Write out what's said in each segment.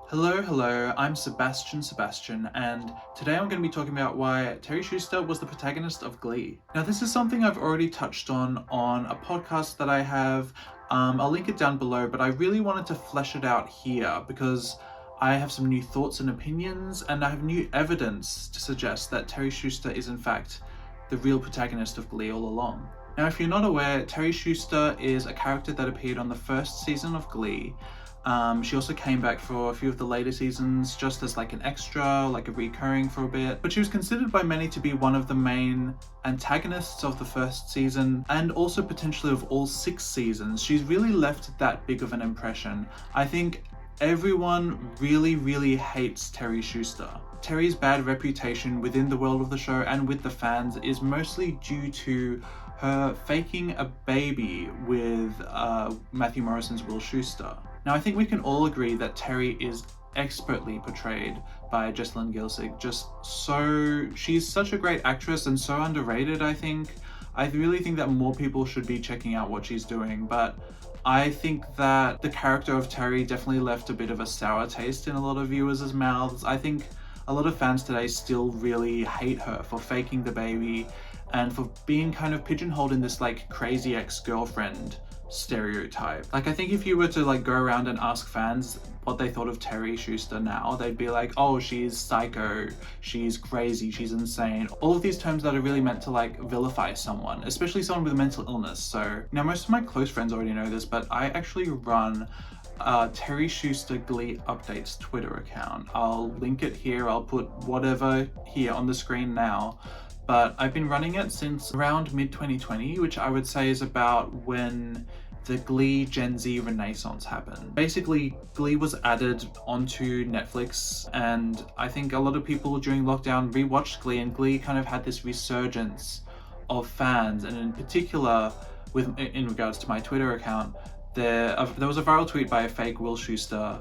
Hello, I'm Sebastian, and today I'm going to be talking about why Terri Schuester was the protagonist of Glee. Now, this is something I've already touched on a podcast that I have. I'll link it down below, but I really wanted to flesh it out here because I have some new thoughts and opinions, and I have new evidence to suggest that Terri Schuester is in fact the real protagonist of Glee all along. Now, if you're not aware, Terri Schuester is a character that appeared on the first season of Glee. She also came back for a few of the later seasons just as like an extra, like a recurring for a bit. But she was considered by many to be one of the main antagonists of the first season and also potentially of all 6 seasons. She's really left that big of an impression. I think everyone really hates Terri Schuester. Terri's bad reputation within the world of the show and with the fans is mostly due to her faking a baby with Matthew Morrison's Will Schuester. Now, I think we can all agree that Terri is expertly portrayed by Jessalyn Gilsig. She's such a great actress and so underrated, I think. I really think that more people should be checking out what she's doing, but I think that the character of Terri definitely left a bit of a sour taste in a lot of viewers' mouths. I think a lot of fans today still really hate her for faking the baby and for being kind of pigeonholed in this like crazy ex-girlfriend stereotype. Like, I think if you were to like go around and ask fans what they thought of Terri Schuester now, they'd be like, oh, she's psycho, she's crazy, she's insane. All of these terms that are really meant to like vilify someone, especially someone with a mental illness. So now most of my close friends already know this, but I actually run Terri Schuester Glee Updates Twitter account. I'll link it here, I'll put whatever here on the screen now. But I've been running it since around mid-2020, which I would say is about when the Glee Gen Z renaissance happened. Basically, Glee was added onto Netflix, and I think a lot of people during lockdown rewatched Glee, and Glee kind of had this resurgence of fans, and in particular, in regards to my Twitter account, there was a viral tweet by a fake Will Schuester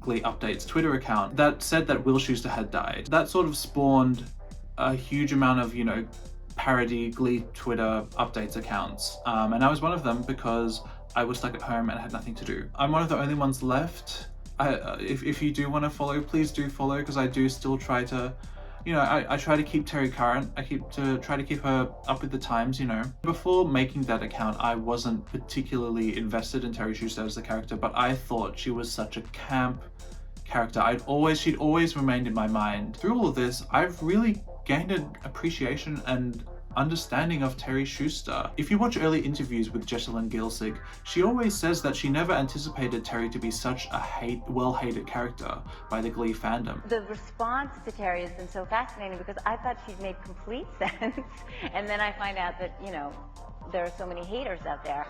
Glee Updates Twitter account that said that Will Schuester had died. That sort of spawned a huge amount of, parody Glee Twitter updates accounts. And I was one of them because I was stuck at home and had nothing to do. I'm one of the only ones left. If you do want to follow, please do follow, because I do still try to, I try to keep Terri current. I try to keep her up with the times, Before making that account, I wasn't particularly invested in Terri Schuester as the character, but I thought she was such a camp character. She'd always remained in my mind. Through all of this, I've really gained an appreciation and understanding of Terri Schuester. If you watch early interviews with Jessalyn Gilsig, she always says that she never anticipated Terri to be such a well-hated character by the Glee fandom. The response to Terri has been so fascinating because I thought she'd made complete sense, and then I find out that, there are so many haters out there.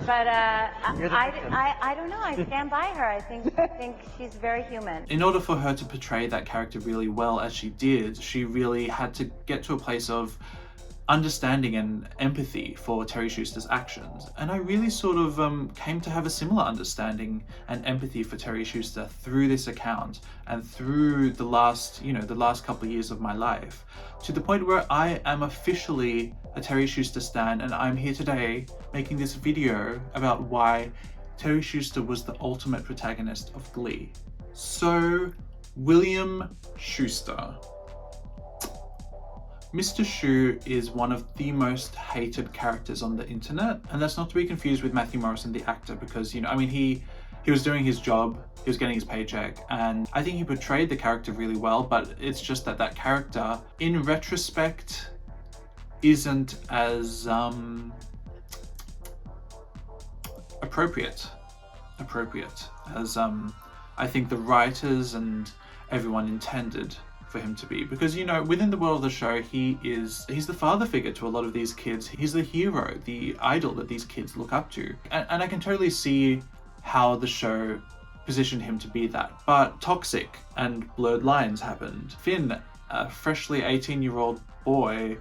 But I don't know. I stand by her. I think she's very human. In order for her to portray that character really well as she did, she really had to get to a place of understanding and empathy for Terri Schuester's actions. And I really sort of came to have a similar understanding and empathy for Terri Schuester through this account and through the last couple of years of my life, to the point where I am officially a Terri Schuester stan, and I'm here today making this video about why Terri Schuester was the ultimate protagonist of Glee. So, William Schuester. Mr. Schu is one of the most hated characters on the internet, and that's not to be confused with Matthew Morrison, the actor, because, he was doing his job, he was getting his paycheck, and I think he portrayed the character really well, but it's just that character, in retrospect, isn't as appropriate as I think the writers and everyone intended for him to be, because within the world of the show, he's the father figure to a lot of these kids. He's the hero, the idol that these kids look up to, and I can totally see how the show positioned him to be that. But toxic and blurred lines happened. Finn, a freshly 18-year-old boy,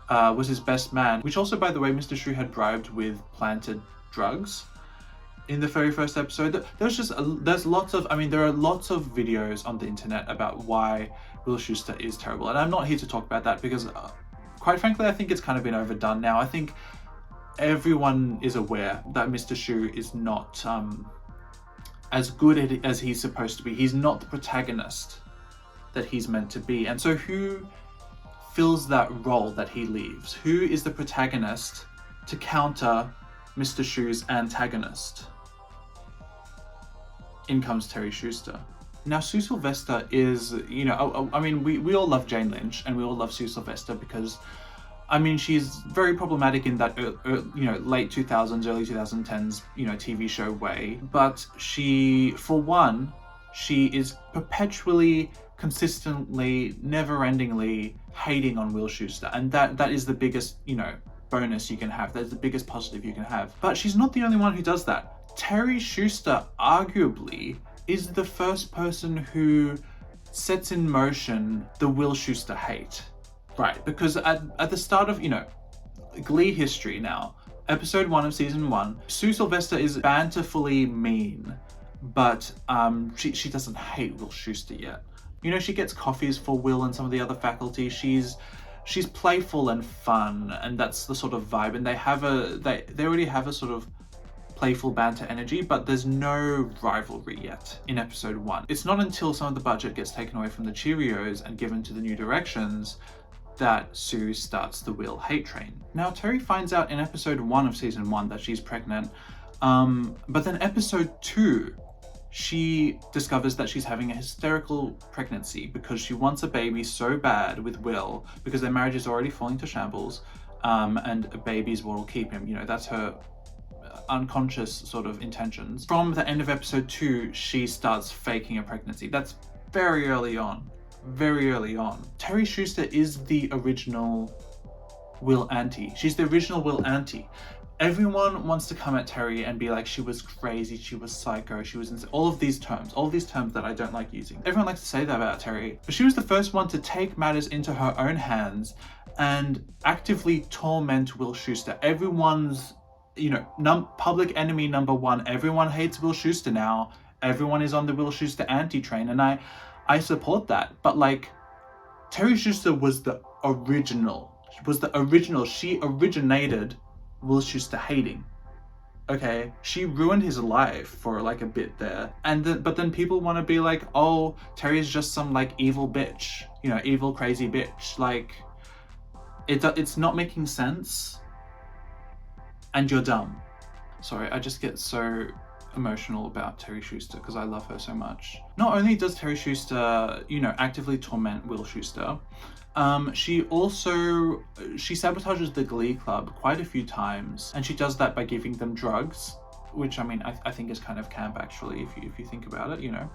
was his best man, which also, by the way, Mr. Schu had bribed with planted drugs in the very first episode. There are lots of videos on the internet about why Will Schuester is terrible, and I'm not here to talk about that because quite frankly, I think it's kind of been overdone now. I think everyone is aware that Mr. Schu is not as good as he's supposed to be. He's not the protagonist that he's meant to be. And so who fills that role that he leaves? Who is the protagonist to counter Mr. Schu's antagonist? In comes Terri Schuester. Now, Sue Sylvester is, you know, I mean, we all love Jane Lynch and we all love Sue Sylvester because, I mean, she's very problematic in that, you know, late 2000s, early 2010s, you know, TV show way. But she, for one, she is perpetually, consistently, never-endingly hating on Will Schuester. And that is the biggest, you know, bonus you can have. That's the biggest positive you can have. But she's not the only one who does that. Terri Schuester arguably is the first person who sets in motion the Will Schuester hate. Right, because at the start of, you know, Glee history now, episode 1 of season 1, Sue Sylvester is banterfully mean, but she doesn't hate Will Schuester yet. You know, she gets coffees for Will and some of the other faculty. She's playful and fun, and that's the sort of vibe. And they already have a sort of playful banter energy, but there's no rivalry yet in episode 1. It's not until some of the budget gets taken away from the Cheerios and given to the New Directions that Sue starts the Will hate train. Now, Terri finds out in episode 1 of season 1 that she's pregnant, but then episode 2, she discovers that she's having a hysterical pregnancy because she wants a baby so bad with Will because their marriage is already falling to shambles, and a baby's what will keep him. You know, that's her unconscious sort of intentions. From the end of episode 2, she starts faking a pregnancy. That's very early on. Very early on. Terri Schuester is the original Will auntie. She's the original Will auntie. Everyone wants to come at Terri and be like, she was crazy, she was psycho, she was all of these terms that I don't like using. Everyone likes to say that about Terri, but she was the first one to take matters into her own hands and actively torment Will Schuester. Everyone's, you know, public enemy number 1. Everyone hates Will Schuester now. Everyone is on the Will Schuester anti-train, and I support that. But like, Terri Schuester was the original. She originated Will Schuester hating. Okay, she ruined his life for like a bit there, but then people want to be like, oh, Terry's just some like evil bitch, you know, evil crazy bitch. Like, it's not making sense, and you're dumb. Sorry, I just get so emotional about Terri Schuester because I love her so much. Not only does Terri Schuester, you know, actively torment Will Schuester, she sabotages the Glee Club quite a few times, and she does that by giving them drugs, which I mean I think is kind of camp actually if you think about it, you know.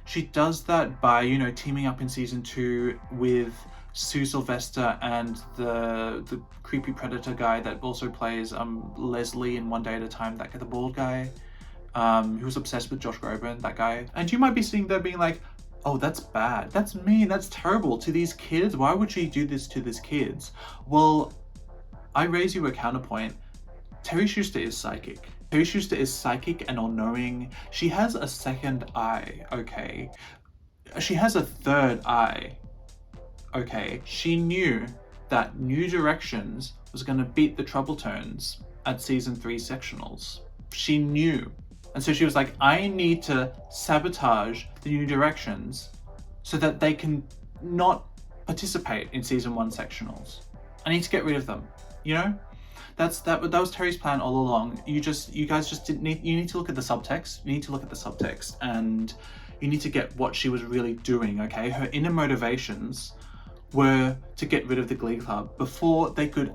She does that by, you know, teaming up in season 2 with Sue Sylvester and the creepy predator guy that also plays Leslie in One Day at a Time, that guy, the bald guy, who was obsessed with Josh Groban, that guy. And you might be sitting there being like, oh, that's bad, that's mean, that's terrible to these kids. Why would she do this to these kids? Well, I raise you a counterpoint. Terri Schuester is psychic. Terri Schuester is psychic and all-knowing. She has a second eye, okay? She has a third eye, okay? She knew that New Directions was going to beat the Trouble Tones at season 3 sectionals. She knew. And so she was like, I need to sabotage the New Directions so that they can not participate in season 1 sectionals. I need to get rid of them, you know? That was Terry's plan all along. You guys just didn't need, you need to look at the subtext. You need to look at the subtext, and you need to get what she was really doing, okay? Her inner motivations were to get rid of the Glee Club before they could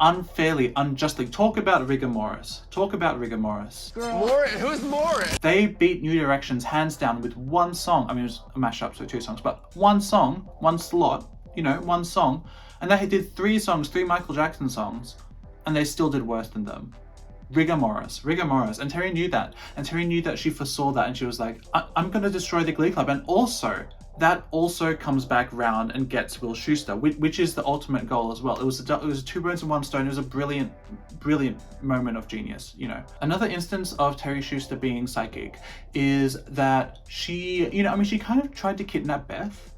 unfairly, unjustly talk about rigor mortis. Who's Morris? They beat New Directions hands down with one song. I mean, it was a mashup, so 2 songs, but one song, one slot, you know, one song. And they did 3 songs, 3 Michael Jackson songs, and they still did worse than them. Rigor mortis. And Terri knew that. And Terri knew that. She foresaw that, and she was like, I'm going to destroy the Glee Club. And also, that also comes back round and gets Will Schuester, which is the ultimate goal as well. It was 2 birds and 1 stone. It was a brilliant moment of genius, you know. Another instance of Terri Schuester being psychic is that she, you know, I mean, she kind of tried to kidnap Beth,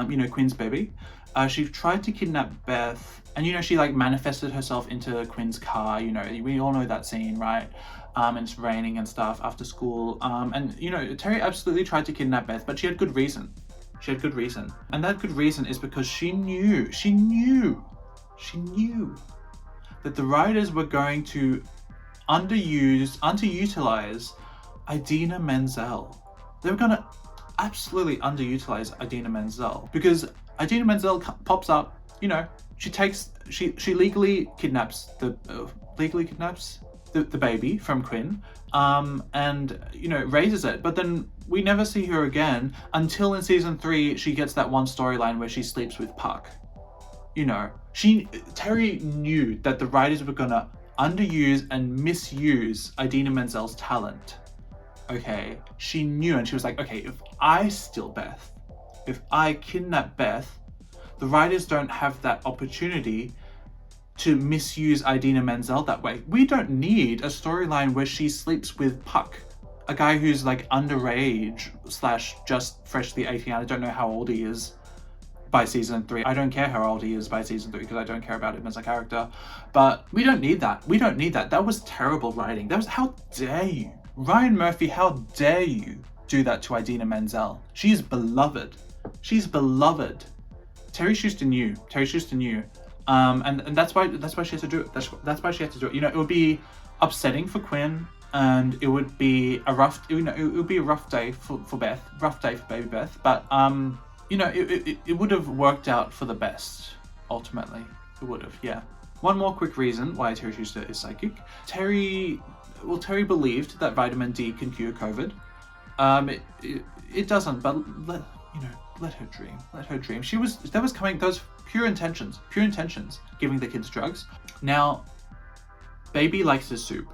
you know, Quinn's baby. She tried to kidnap Beth, and she like manifested herself into Quinn's car. We all know that scene, right? And it's raining and stuff after school. And Terri absolutely tried to kidnap Beth, but she had good reason. And that good reason is because she knew that the writers were going to underutilize Idina Menzel. They were going to absolutely underutilize Idina Menzel, because Idina Menzel pops up, she legally kidnaps the baby from Quinn, and raises it, but then we never see her again until in season 3 she gets that one storyline where she sleeps with Puck. Terri knew that the writers were gonna underuse and misuse Idina Menzel's talent. Okay, she knew, and she was like, okay, if I steal Beth, if I kidnap Beth, the writers don't have that opportunity to misuse Idina Menzel that way. We don't need a storyline where she sleeps with Puck, a guy who's like underage / just freshly 18. I don't know how old he is by season 3. I don't care how old he is by season 3 because I don't care about him as a character. But we don't need that. That was terrible writing. How dare you? Ryan Murphy, how dare you do that to Idina Menzel? She's beloved. Terri Schuester knew. And that's why she had to do it. That's why she had to do it. It would be upsetting for Quinn, and it would be a rough day for Beth, rough day for baby Beth. But it would have worked out for the best ultimately. It would have, yeah. One more quick reason why Terri Schuester is psychic. Terri believed that vitamin D can cure COVID. It doesn't, but let her dream. That was coming, those pure intentions, giving the kids drugs. Now, baby likes his soup.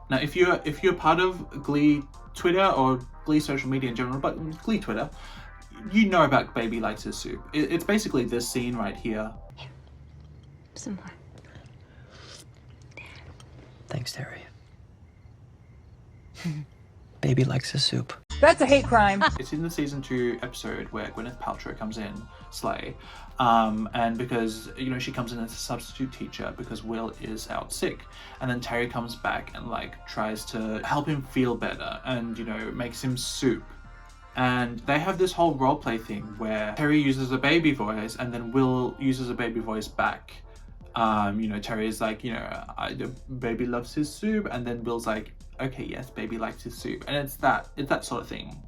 Now, if you're part of Glee Twitter or Glee social media in general, but Glee Twitter, you know about baby likes his soup. It's basically this scene right here. Here, some more. Thanks, Terri. Baby likes his soup. That's a hate crime. It's in the season 2 episode where Gwyneth Paltrow comes in, Slay, and because she comes in as a substitute teacher because Will is out sick, and then Terri comes back and like tries to help him feel better and makes him soup. And they have this whole role play thing where Terri uses a baby voice and then Will uses a baby voice back. Terri is like, baby loves his soup, and then Will's like, okay, yes, baby likes his soup, and it's that sort of thing.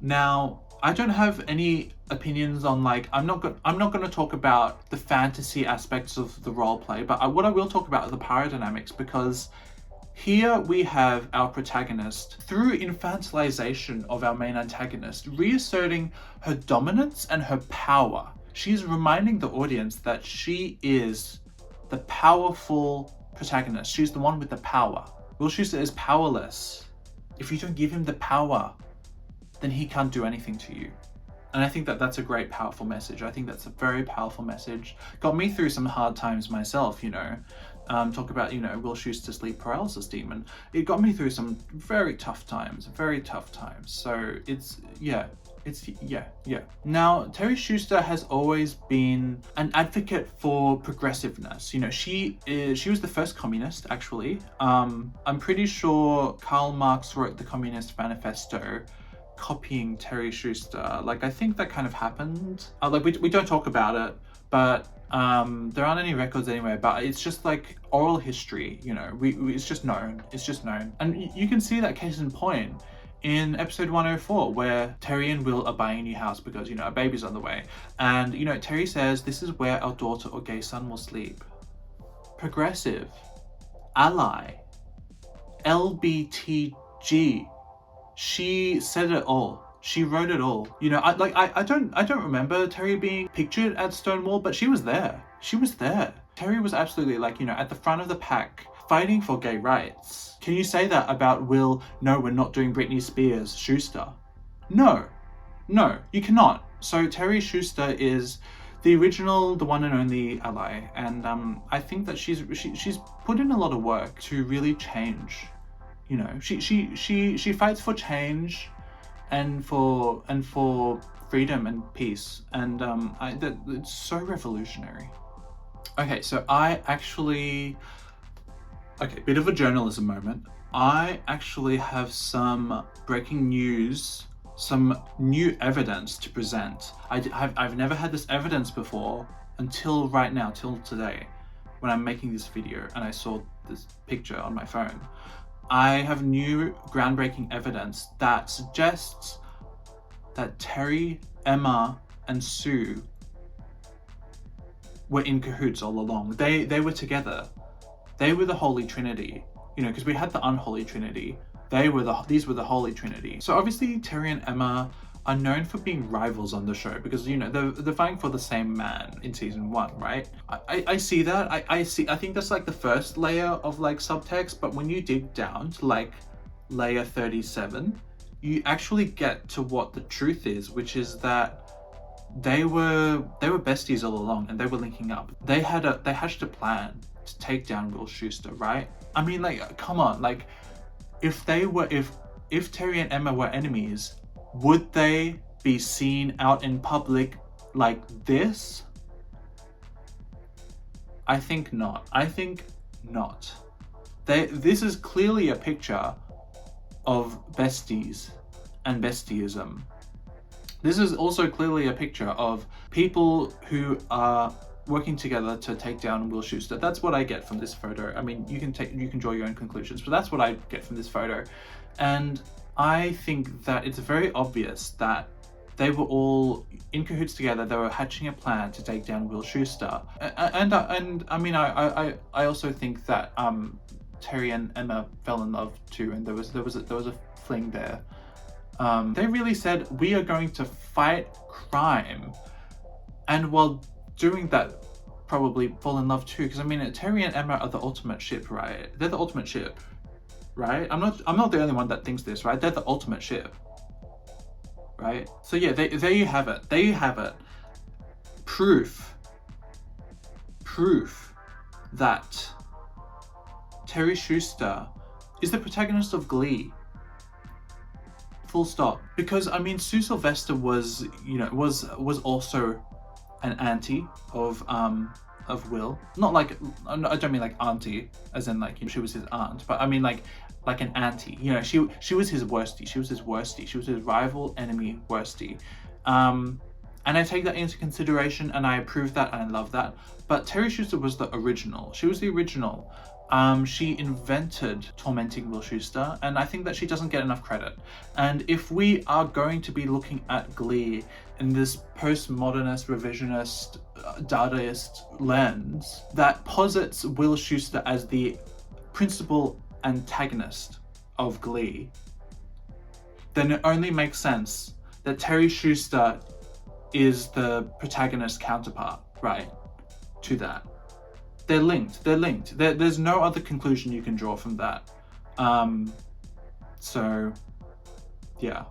Now, I don't have any opinions on like, I'm not going to talk about the fantasy aspects of the role play, but what I will talk about are the power dynamics, because here we have our protagonist, through infantilization of our main antagonist, reasserting her dominance and her power. She's reminding the audience that she is the powerful protagonist. She's the one with the power. Will Schuester is powerless. If you don't give him the power, then he can't do anything to you. And I think that that's a great, powerful message. I think that's a very powerful message. Got me through some hard times myself, talk about, Will Schuster's sleep paralysis demon. It got me through some very tough times. So it's. Now, Terri Schuester has always been an advocate for progressiveness. She was the first communist, actually. I'm pretty sure Karl Marx wrote the Communist Manifesto copying Terri Schuester. Like, I think that kind of happened. We don't talk about it, but there aren't any records anywhere, but it's just like oral history, it's just known. And you can see that case in point in episode 104, where Terri and Will are buying a new house because, a baby's on the way. And, Terri says, this is where our daughter or gay son will sleep. Progressive. Ally. LBTG. She said it all. She wrote it all. I don't remember Terri being pictured at Stonewall, but she was there. Terri was absolutely at the front of the pack, fighting for gay rights. Can you say that about Will? No, we're not doing Britney Spears, Schuester. No, you cannot. So Terri Schuester is the original, the one and only ally, and I think that she's put in a lot of work to really change. She fights for change and for freedom and peace, and it's so revolutionary. Okay, so bit of a journalism moment. I actually have some breaking news, some new evidence to present. I've never had this evidence before until right now, till today, when I'm making this video and I saw this picture on my phone. I have new groundbreaking evidence that suggests that Terri, Emma, and Sue were in cahoots all along. They were together. They were the Holy Trinity, you know, because we had the unholy Trinity. These were the Holy Trinity. So obviously Terri and Emma are known for being rivals on the show because, you know, they're fighting for the same man in season 1, right? I see that. I think that's like the first layer of like subtext, but when you dig down to like layer 37, you actually get to what the truth is, which is that they were besties all along and they were linking up. They hatched a plan to take down Will Schuester, right? I mean, like, come on, like, if Terri and Emma were enemies, would they be seen out in public like this? I think not. This is clearly a picture of besties and bestieism. This is also clearly a picture of people who are working together to take down Will Schuester. That's what I get from this photo. I mean, you can draw your own conclusions, but that's what I get from this photo. And I think that it's very obvious that they were all in cahoots together. They were hatching a plan to take down Will Schuester. And I mean, I also think that Terri and Emma fell in love too, and there was a fling there. They really said, we are going to fight crime, and while doing that, probably fall in love too. Because I mean, Terri and Emma are the ultimate ship, right? They're the ultimate ship, right? I'm not the only one that thinks this, right? They're the ultimate ship, right? So yeah, there you have it. There you have it. Proof that Terri Schuester is the protagonist of Glee. Full stop. Because I mean, Sue Sylvester was also an auntie of Will. Not like, I don't mean like auntie as in like, you know, she was his aunt, but I mean like an auntie. You know, she was his worstie. She was his worstie. She was his rival, enemy, worstie. And I take that into consideration, and I approve that, and I love that. But Terri Schuester was the original. She was the original. She invented tormenting Will Schuester, and I think that she doesn't get enough credit. And if we are going to be looking at Glee in this postmodernist, revisionist, Dadaist lens that posits Will Schuester as the principal antagonist of Glee, then it only makes sense that Terri Schuester is the protagonist counterpart, right, to that. They're linked. There's no other conclusion you can draw from that. So, yeah.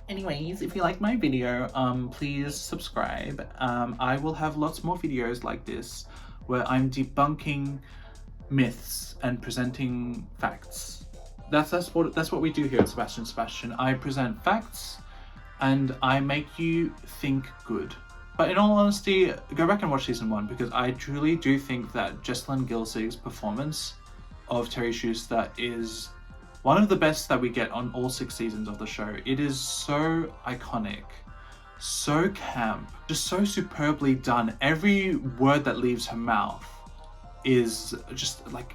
Anyways, if you like my video, please subscribe. I will have lots more videos like this where I'm debunking myths and presenting facts. That's what we do here at Sebastian. I present facts and I make you think good. But in all honesty, go back and watch season 1, because I truly do think that Jessalyn Gilsig's performance of Terri Schuester is one of the best that we get on all 6 seasons of the show. It is so iconic, so camp, just so superbly done. Every word that leaves her mouth is just like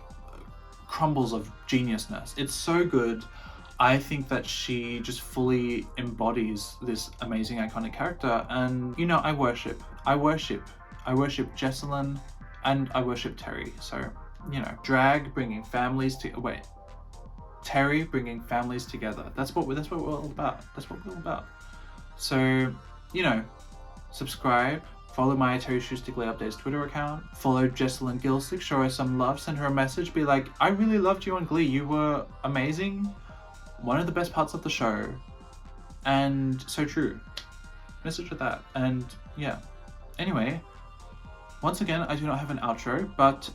crumbles of geniusness. It's so good. I think that she just fully embodies this amazing iconic character, and you know, I worship Jessalyn, and I worship Terri. So, you know, Terri bringing families together. That's what we're all about. So, you know, subscribe, follow my Terri Schuester Glee Updates Twitter account, follow Jessalyn Gilsig, show her some love, send her a message, be like, I really loved you on Glee, you were amazing, one of the best parts of the show, and so true. Message with that. And yeah, anyway, once again, I do not have an outro, but